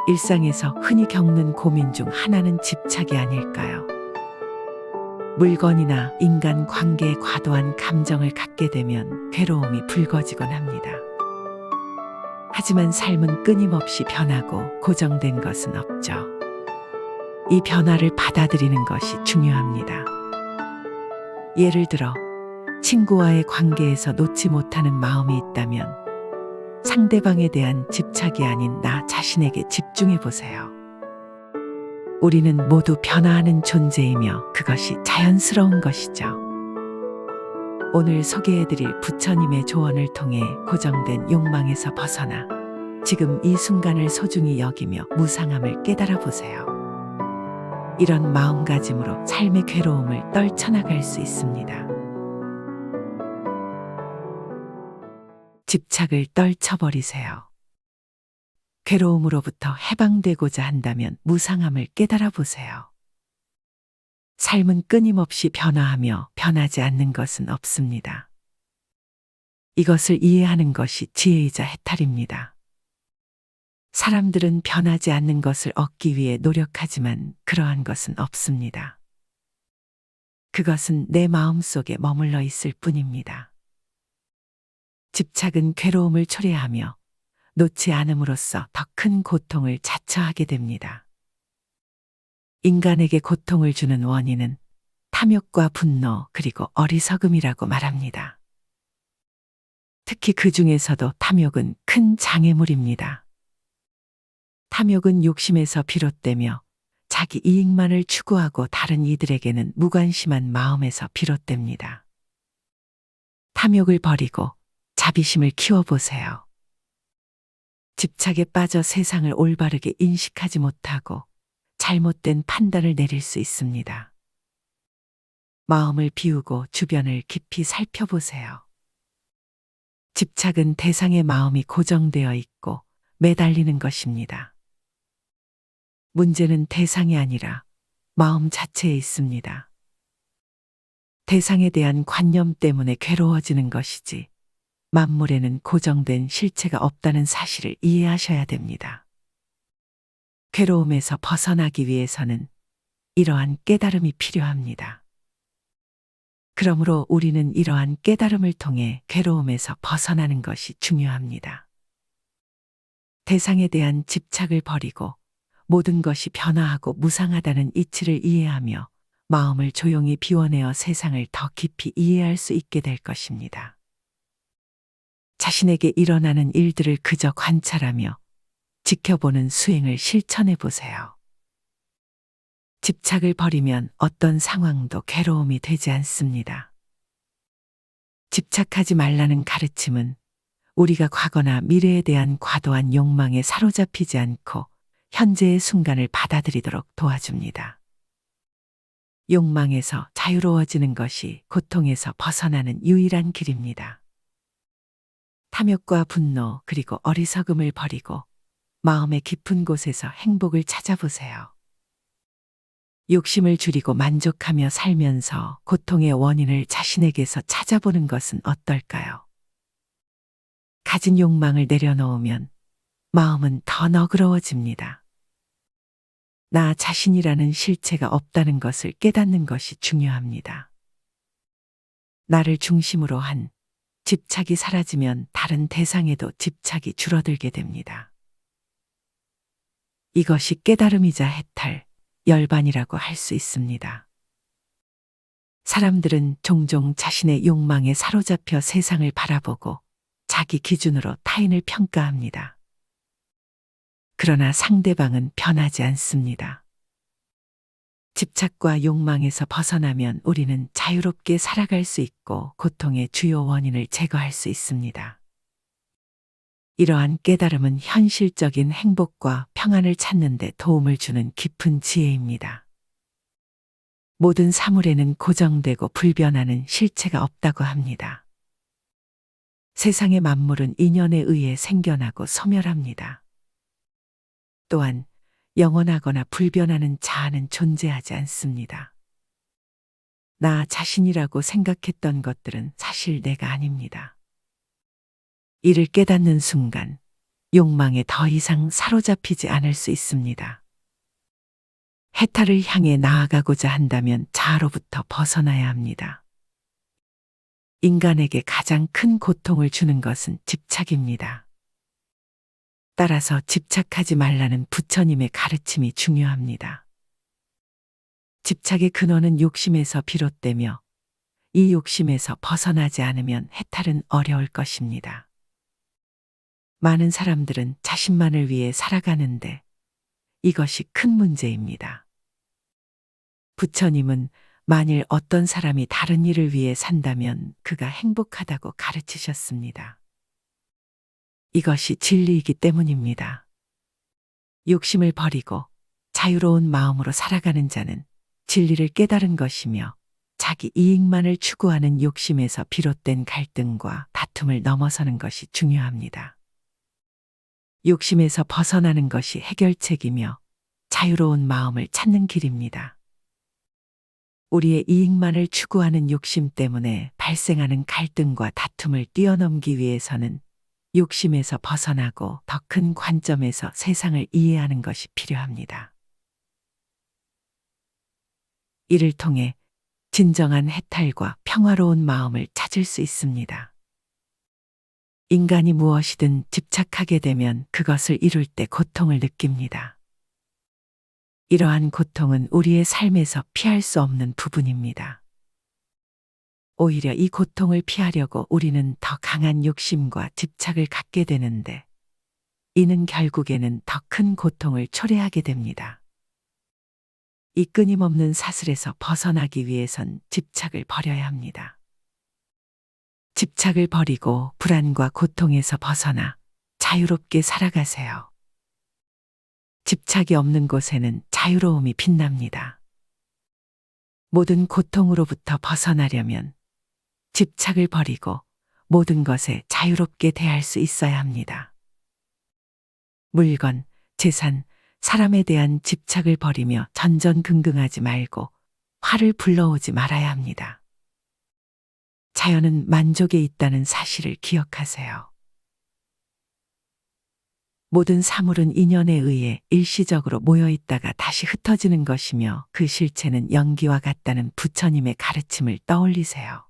일상에서 흔히 겪는 고민 중 하나는 집착이 아닐까요? 물건이나 인간 관계에 과도한 감정을 갖게 되면 괴로움이 불거지곤 합니다. 하지만 삶은 끊임없이 변하고 고정된 것은 없죠. 이 변화를 받아들이는 것이 중요합니다. 예를 들어, 친구와의 관계에서 놓지 못하는 마음이 있다면 상대방에 대한 집착이 아닌 나 자신에게 집중해 보세요. 우리는 모두 변화하는 존재이며 그것이 자연스러운 것이죠. 오늘 소개해드릴 부처님의 조언을 통해 고정된 욕망에서 벗어나 지금 이 순간을 소중히 여기며 무상함을 깨달아 보세요. 이런 마음가짐으로 삶의 괴로움을 떨쳐나갈 수 있습니다. 집착을 떨쳐버리세요. 괴로움으로부터 해방되고자 한다면 무상함을 깨달아 보세요. 삶은 끊임없이 변화하며 변하지 않는 것은 없습니다. 이것을 이해하는 것이 지혜이자 해탈입니다. 사람들은 변하지 않는 것을 얻기 위해 노력하지만 그러한 것은 없습니다. 그것은 내 마음속에 머물러 있을 뿐입니다. 집착은 괴로움을 초래하며 놓지 않음으로써 더 큰 고통을 자처하게 됩니다. 인간에게 고통을 주는 원인은 탐욕과 분노 그리고 어리석음이라고 말합니다. 특히 그 중에서도 탐욕은 큰 장애물입니다. 탐욕은 욕심에서 비롯되며 자기 이익만을 추구하고 다른 이들에게는 무관심한 마음에서 비롯됩니다. 탐욕을 버리고 자비심을 키워보세요. 집착에 빠져 세상을 올바르게 인식하지 못하고 잘못된 판단을 내릴 수 있습니다. 마음을 비우고 주변을 깊이 살펴보세요. 집착은 대상의 마음이 고정되어 있고 매달리는 것입니다. 문제는 대상이 아니라 마음 자체에 있습니다. 대상에 대한 관념 때문에 괴로워지는 것이지 만물에는 고정된 실체가 없다는 사실을 이해하셔야 됩니다. 괴로움에서 벗어나기 위해서는 이러한 깨달음이 필요합니다. 그러므로 우리는 이러한 깨달음을 통해 괴로움에서 벗어나는 것이 중요합니다. 대상에 대한 집착을 버리고 모든 것이 변화하고 무상하다는 이치를 이해하며 마음을 조용히 비워내어 세상을 더 깊이 이해할 수 있게 될 것입니다. 자신에게 일어나는 일들을 그저 관찰하며 지켜보는 수행을 실천해 보세요. 집착을 버리면 어떤 상황도 괴로움이 되지 않습니다. 집착하지 말라는 가르침은 우리가 과거나 미래에 대한 과도한 욕망에 사로잡히지 않고 현재의 순간을 받아들이도록 도와줍니다. 욕망에서 자유로워지는 것이 고통에서 벗어나는 유일한 길입니다. 탐욕과 분노 그리고 어리석음을 버리고 마음의 깊은 곳에서 행복을 찾아보세요. 욕심을 줄이고 만족하며 살면서 고통의 원인을 자신에게서 찾아보는 것은 어떨까요? 가진 욕망을 내려놓으면 마음은 더 너그러워집니다. 나 자신이라는 실체가 없다는 것을 깨닫는 것이 중요합니다. 나를 중심으로 한 집착이 사라지면 다른 대상에도 집착이 줄어들게 됩니다. 이것이 깨달음이자 해탈, 열반이라고 할 수 있습니다. 사람들은 종종 자신의 욕망에 사로잡혀 세상을 바라보고 자기 기준으로 타인을 평가합니다. 그러나 상대방은 변하지 않습니다. 집착과 욕망에서 벗어나면 우리는 자유롭게 살아갈 수 있고 고통의 주요 원인을 제거할 수 있습니다. 이러한 깨달음은 현실적인 행복과 평안을 찾는 데 도움을 주는 깊은 지혜입니다. 모든 사물에는 고정되고 불변하는 실체가 없다고 합니다. 세상의 만물은 인연에 의해 생겨나고 소멸합니다. 또한 영원하거나 불변하는 자아는 존재하지 않습니다. 나 자신이라고 생각했던 것들은 사실 내가 아닙니다. 이를 깨닫는 순간 욕망에 더 이상 사로잡히지 않을 수 있습니다. 해탈을 향해 나아가고자 한다면 자아로부터 벗어나야 합니다. 인간에게 가장 큰 고통을 주는 것은 집착입니다. 따라서 집착하지 말라는 부처님의 가르침이 중요합니다. 집착의 근원은 욕심에서 비롯되며 이 욕심에서 벗어나지 않으면 해탈은 어려울 것입니다. 많은 사람들은 자신만을 위해 살아가는데 이것이 큰 문제입니다. 부처님은 만일 어떤 사람이 다른 이를 위해 산다면 그가 행복하다고 가르치셨습니다. 이것이 진리이기 때문입니다. 욕심을 버리고 자유로운 마음으로 살아가는 자는 진리를 깨달은 것이며 자기 이익만을 추구하는 욕심에서 비롯된 갈등과 다툼을 넘어서는 것이 중요합니다. 욕심에서 벗어나는 것이 해결책이며 자유로운 마음을 찾는 길입니다. 우리의 이익만을 추구하는 욕심 때문에 발생하는 갈등과 다툼을 뛰어넘기 위해서는 욕심에서 벗어나고 더 큰 관점에서 세상을 이해하는 것이 필요합니다. 이를 통해 진정한 해탈과 평화로운 마음을 찾을 수 있습니다. 인간이 무엇이든 집착하게 되면 그것을 이룰 때 고통을 느낍니다. 이러한 고통은 우리의 삶에서 피할 수 없는 부분입니다. 오히려 이 고통을 피하려고 우리는 더 강한 욕심과 집착을 갖게 되는데 이는 결국에는 더 큰 고통을 초래하게 됩니다. 이 끊임없는 사슬에서 벗어나기 위해선 집착을 버려야 합니다. 집착을 버리고 불안과 고통에서 벗어나 자유롭게 살아가세요. 집착이 없는 곳에는 자유로움이 빛납니다. 모든 고통으로부터 벗어나려면 집착을 버리고 모든 것에 자유롭게 대할 수 있어야 합니다. 물건, 재산, 사람에 대한 집착을 버리며 전전긍긍하지 말고 화를 불러오지 말아야 합니다. 자연은 만족에 있다는 사실을 기억하세요. 모든 사물은 인연에 의해 일시적으로 모여 있다가 다시 흩어지는 것이며 그 실체는 연기와 같다는 부처님의 가르침을 떠올리세요.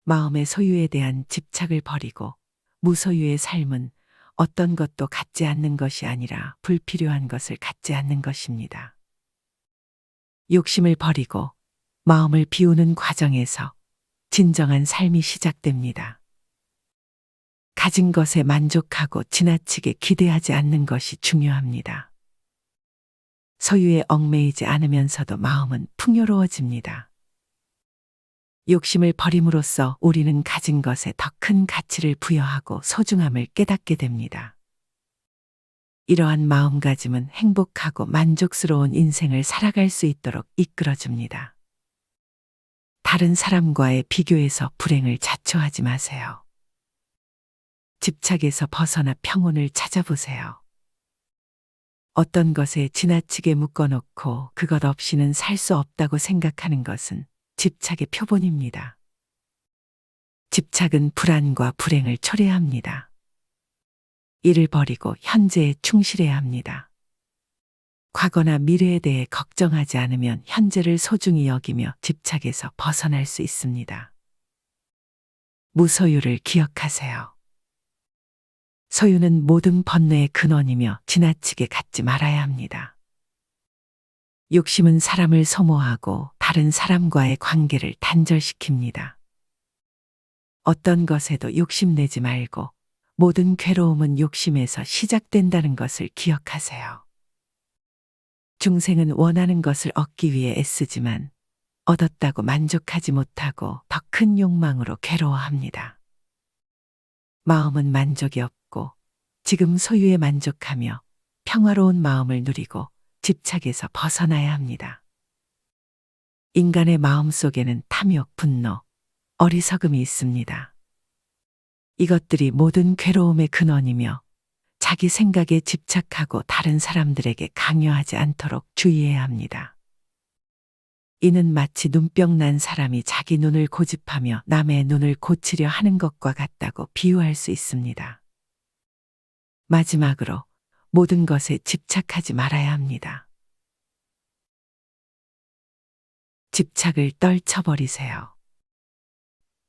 마음의 소유에 대한 집착을 버리고 무소유의 삶은 어떤 것도 갖지 않는 것이 아니라 불필요한 것을 갖지 않는 것입니다. 욕심을 버리고 마음을 비우는 과정에서 진정한 삶이 시작됩니다. 가진 것에 만족하고 지나치게 기대하지 않는 것이 중요합니다. 소유에 얽매이지 않으면서도 마음은 풍요로워집니다. 욕심을 버림으로써 우리는 가진 것에 더 큰 가치를 부여하고 소중함을 깨닫게 됩니다. 이러한 마음가짐은 행복하고 만족스러운 인생을 살아갈 수 있도록 이끌어줍니다. 다른 사람과의 비교에서 불행을 자초하지 마세요. 집착에서 벗어나 평온을 찾아보세요. 어떤 것에 지나치게 묶어놓고 그것 없이는 살 수 없다고 생각하는 것은 집착의 표본입니다. 집착은 불안과 불행을 초래합니다. 이를 버리고 현재에 충실해야 합니다. 과거나 미래에 대해 걱정하지 않으면 현재를 소중히 여기며 집착에서 벗어날 수 있습니다. 무소유를 기억하세요. 소유는 모든 번뇌의 근원이며 지나치게 갖지 말아야 합니다. 욕심은 사람을 소모하고 다른 사람과의 관계를 단절시킵니다. 어떤 것에도 욕심내지 말고 모든 괴로움은 욕심에서 시작된다는 것을 기억하세요. 중생은 원하는 것을 얻기 위해 애쓰지만 얻었다고 만족하지 못하고 더 큰 욕망으로 괴로워합니다. 마음은 만족이 없고 지금 소유에 만족하며 평화로운 마음을 누리고 집착에서 벗어나야 합니다. 인간의 마음 속에는 탐욕, 분노, 어리석음이 있습니다. 이것들이 모든 괴로움의 근원이며 자기 생각에 집착하고 다른 사람들에게 강요하지 않도록 주의해야 합니다. 이는 마치 눈병 난 사람이 자기 눈을 고집하며 남의 눈을 고치려 하는 것과 같다고 비유할 수 있습니다. 마지막으로 모든 것에 집착하지 말아야 합니다. 집착을 떨쳐버리세요.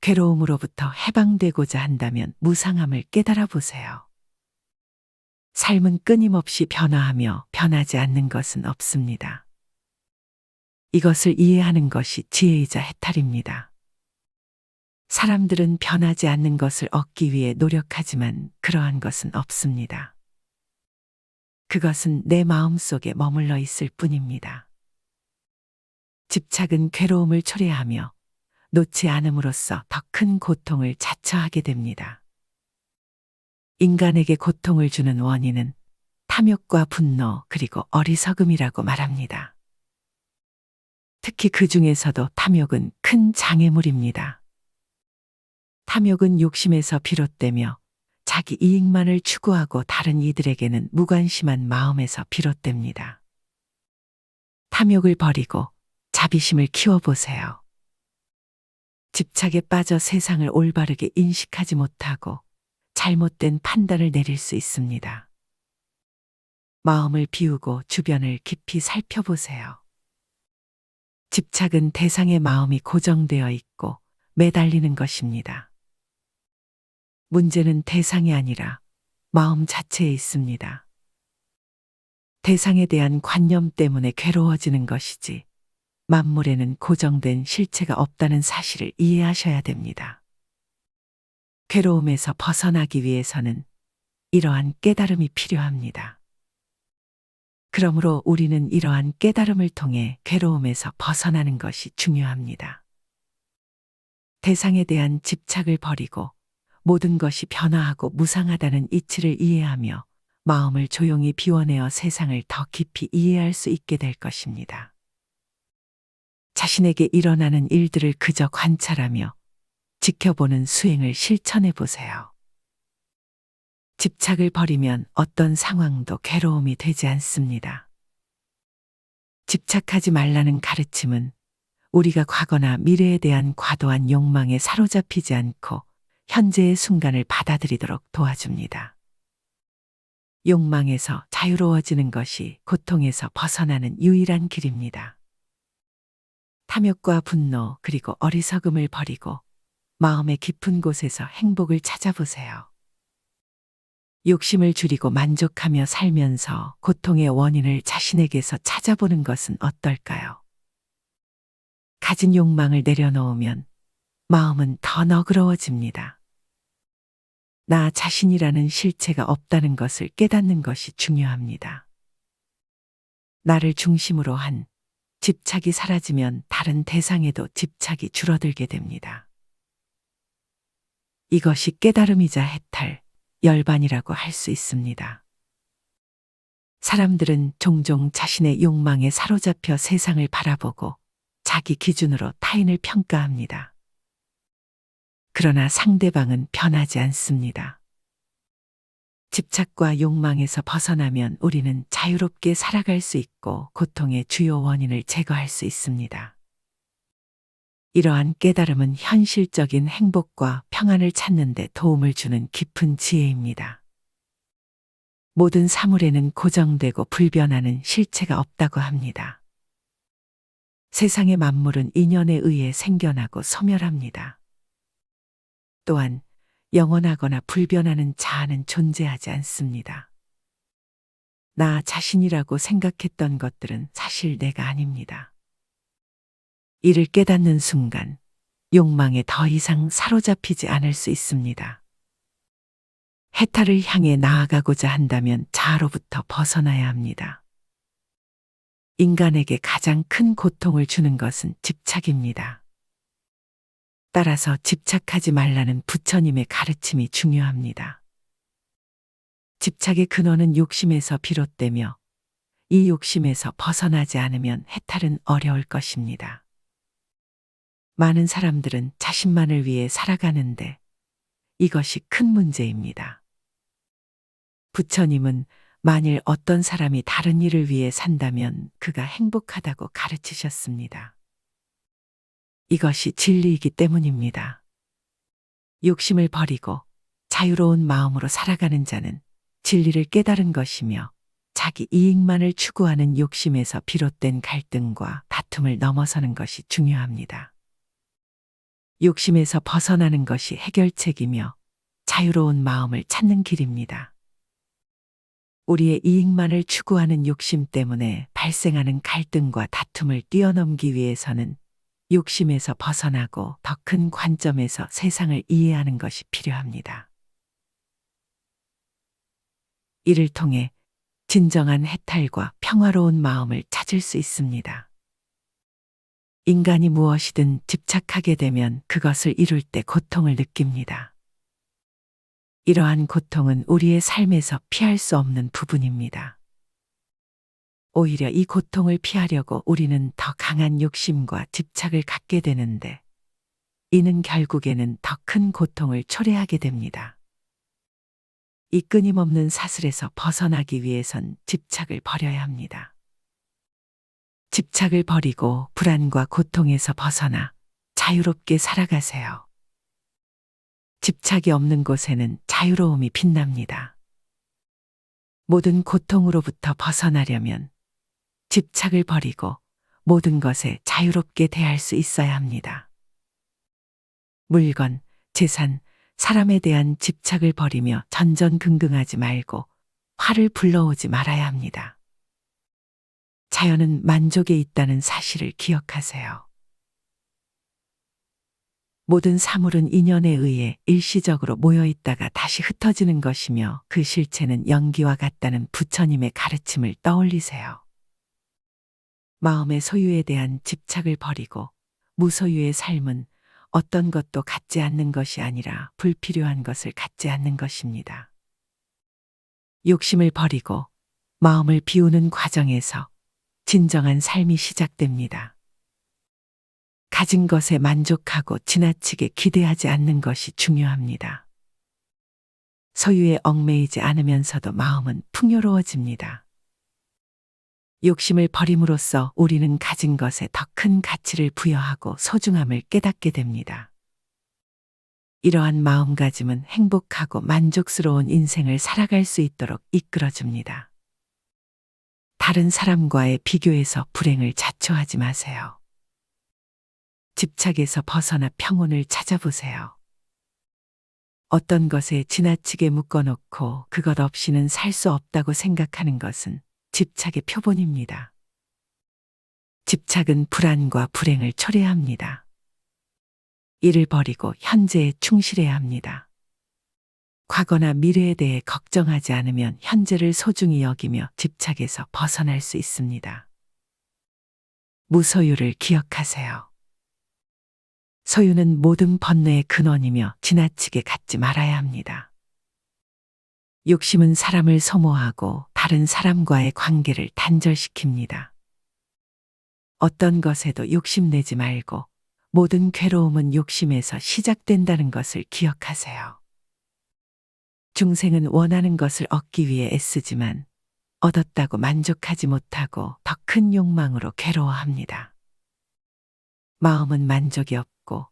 괴로움으로부터 해방되고자 한다면 무상함을 깨달아 보세요. 삶은 끊임없이 변화하며 변하지 않는 것은 없습니다. 이것을 이해하는 것이 지혜이자 해탈입니다. 사람들은 변하지 않는 것을 얻기 위해 노력하지만 그러한 것은 없습니다. 그것은 내 마음 속에 머물러 있을 뿐입니다. 집착은 괴로움을 초래하며 놓지 않음으로써 더 큰 고통을 자처하게 됩니다. 인간에게 고통을 주는 원인은 탐욕과 분노 그리고 어리석음이라고 말합니다. 특히 그 중에서도 탐욕은 큰 장애물입니다. 탐욕은 욕심에서 비롯되며 자기 이익만을 추구하고 다른 이들에게는 무관심한 마음에서 비롯됩니다. 탐욕을 버리고 자비심을 키워보세요. 집착에 빠져 세상을 올바르게 인식하지 못하고 잘못된 판단을 내릴 수 있습니다. 마음을 비우고 주변을 깊이 살펴보세요. 집착은 대상의 마음이 고정되어 있고 매달리는 것입니다. 문제는 대상이 아니라 마음 자체에 있습니다. 대상에 대한 관념 때문에 괴로워지는 것이지 만물에는 고정된 실체가 없다는 사실을 이해하셔야 됩니다. 괴로움에서 벗어나기 위해서는 이러한 깨달음이 필요합니다. 그러므로 우리는 이러한 깨달음을 통해 괴로움에서 벗어나는 것이 중요합니다. 대상에 대한 집착을 버리고 모든 것이 변화하고 무상하다는 이치를 이해하며 마음을 조용히 비워내어 세상을 더 깊이 이해할 수 있게 될 것입니다. 자신에게 일어나는 일들을 그저 관찰하며 지켜보는 수행을 실천해 보세요. 집착을 버리면 어떤 상황도 괴로움이 되지 않습니다. 집착하지 말라는 가르침은 우리가 과거나 미래에 대한 과도한 욕망에 사로잡히지 않고 현재의 순간을 받아들이도록 도와줍니다. 욕망에서 자유로워지는 것이 고통에서 벗어나는 유일한 길입니다. 탐욕과 분노 그리고 어리석음을 버리고 마음의 깊은 곳에서 행복을 찾아보세요. 욕심을 줄이고 만족하며 살면서 고통의 원인을 자신에게서 찾아보는 것은 어떨까요? 가진 욕망을 내려놓으면 마음은 더 너그러워집니다. 나 자신이라는 실체가 없다는 것을 깨닫는 것이 중요합니다. 나를 중심으로 한 집착이 사라지면 다른 대상에도 집착이 줄어들게 됩니다. 이것이 깨달음이자 해탈, 열반이라고 할 수 있습니다. 사람들은 종종 자신의 욕망에 사로잡혀 세상을 바라보고 자기 기준으로 타인을 평가합니다. 그러나 상대방은 변하지 않습니다. 집착과 욕망에서 벗어나면 우리는 자유롭게 살아갈 수 있고 고통의 주요 원인을 제거할 수 있습니다. 이러한 깨달음은 현실적인 행복과 평안을 찾는 데 도움을 주는 깊은 지혜입니다. 모든 사물에는 고정되고 불변하는 실체가 없다고 합니다. 세상의 만물은 인연에 의해 생겨나고 소멸합니다. 또한 영원하거나 불변하는 자아는 존재하지 않습니다. 나 자신이라고 생각했던 것들은 사실 내가 아닙니다. 이를 깨닫는 순간 욕망에 더 이상 사로잡히지 않을 수 있습니다. 해탈을 향해 나아가고자 한다면 자아로부터 벗어나야 합니다. 인간에게 가장 큰 고통을 주는 것은 집착입니다. 따라서 집착하지 말라는 부처님의 가르침이 중요합니다. 집착의 근원은 욕심에서 비롯되며 이 욕심에서 벗어나지 않으면 해탈은 어려울 것입니다. 많은 사람들은 자신만을 위해 살아가는데 이것이 큰 문제입니다. 부처님은 만일 어떤 사람이 다른 일을 위해 산다면 그가 행복하다고 가르치셨습니다. 이것이 진리이기 때문입니다. 욕심을 버리고 자유로운 마음으로 살아가는 자는 진리를 깨달은 것이며 자기 이익만을 추구하는 욕심에서 비롯된 갈등과 다툼을 넘어서는 것이 중요합니다. 욕심에서 벗어나는 것이 해결책이며 자유로운 마음을 찾는 길입니다. 우리의 이익만을 추구하는 욕심 때문에 발생하는 갈등과 다툼을 뛰어넘기 위해서는 욕심에서 벗어나고 더 큰 관점에서 세상을 이해하는 것이 필요합니다. 이를 통해 진정한 해탈과 평화로운 마음을 찾을 수 있습니다. 인간이 무엇이든 집착하게 되면 그것을 이룰 때 고통을 느낍니다. 이러한 고통은 우리의 삶에서 피할 수 없는 부분입니다. 오히려 이 고통을 피하려고 우리는 더 강한 욕심과 집착을 갖게 되는데 이는 결국에는 더 큰 고통을 초래하게 됩니다. 이 끊임없는 사슬에서 벗어나기 위해선 집착을 버려야 합니다. 집착을 버리고 불안과 고통에서 벗어나 자유롭게 살아가세요. 집착이 없는 곳에는 자유로움이 빛납니다. 모든 고통으로부터 벗어나려면 집착을 버리고 모든 것에 자유롭게 대할 수 있어야 합니다. 물건, 재산, 사람에 대한 집착을 버리며 전전긍긍하지 말고 화를 불러오지 말아야 합니다. 자연은 만족에 있다는 사실을 기억하세요. 모든 사물은 인연에 의해 일시적으로 모여 있다가 다시 흩어지는 것이며 그 실체는 연기와 같다는 부처님의 가르침을 떠올리세요. 마음의 소유에 대한 집착을 버리고 무소유의 삶은 어떤 것도 갖지 않는 것이 아니라 불필요한 것을 갖지 않는 것입니다. 욕심을 버리고 마음을 비우는 과정에서 진정한 삶이 시작됩니다. 가진 것에 만족하고 지나치게 기대하지 않는 것이 중요합니다. 소유에 얽매이지 않으면서도 마음은 풍요로워집니다. 욕심을 버림으로써 우리는 가진 것에 더 큰 가치를 부여하고 소중함을 깨닫게 됩니다. 이러한 마음가짐은 행복하고 만족스러운 인생을 살아갈 수 있도록 이끌어줍니다. 다른 사람과의 비교에서 불행을 자초하지 마세요. 집착에서 벗어나 평온을 찾아보세요. 어떤 것에 지나치게 묶어놓고 그것 없이는 살 수 없다고 생각하는 것은 집착의 표본입니다. 집착은 불안과 불행을 초래합니다. 이를 버리고 현재에 충실해야 합니다. 과거나 미래에 대해 걱정하지 않으면 현재를 소중히 여기며 집착에서 벗어날 수 있습니다. 무소유를 기억하세요. 소유는 모든 번뇌의 근원이며 지나치게 갖지 말아야 합니다. 욕심은 사람을 소모하고 다른 사람과의 관계를 단절시킵니다. 어떤 것에도 욕심내지 말고 모든 괴로움은 욕심에서 시작된다는 것을 기억하세요. 중생은 원하는 것을 얻기 위해 애쓰지만 얻었다고 만족하지 못하고 더 큰 욕망으로 괴로워합니다. 마음은 만족이 없고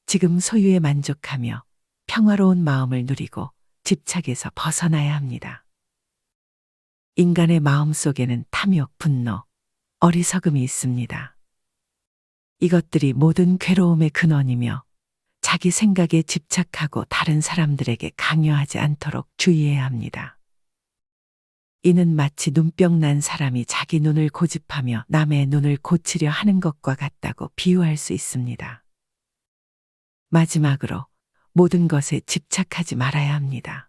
지금 소유에 만족하며 평화로운 마음을 누리고 집착에서 벗어나야 합니다. 인간의 마음 속에는 탐욕, 분노, 어리석음이 있습니다. 이것들이 모든 괴로움의 근원이며 자기 생각에 집착하고 다른 사람들에게 강요하지 않도록 주의해야 합니다. 이는 마치 눈병 난 사람이 자기 눈을 고집하며 남의 눈을 고치려 하는 것과 같다고 비유할 수 있습니다. 마지막으로 모든 것에 집착하지 말아야 합니다.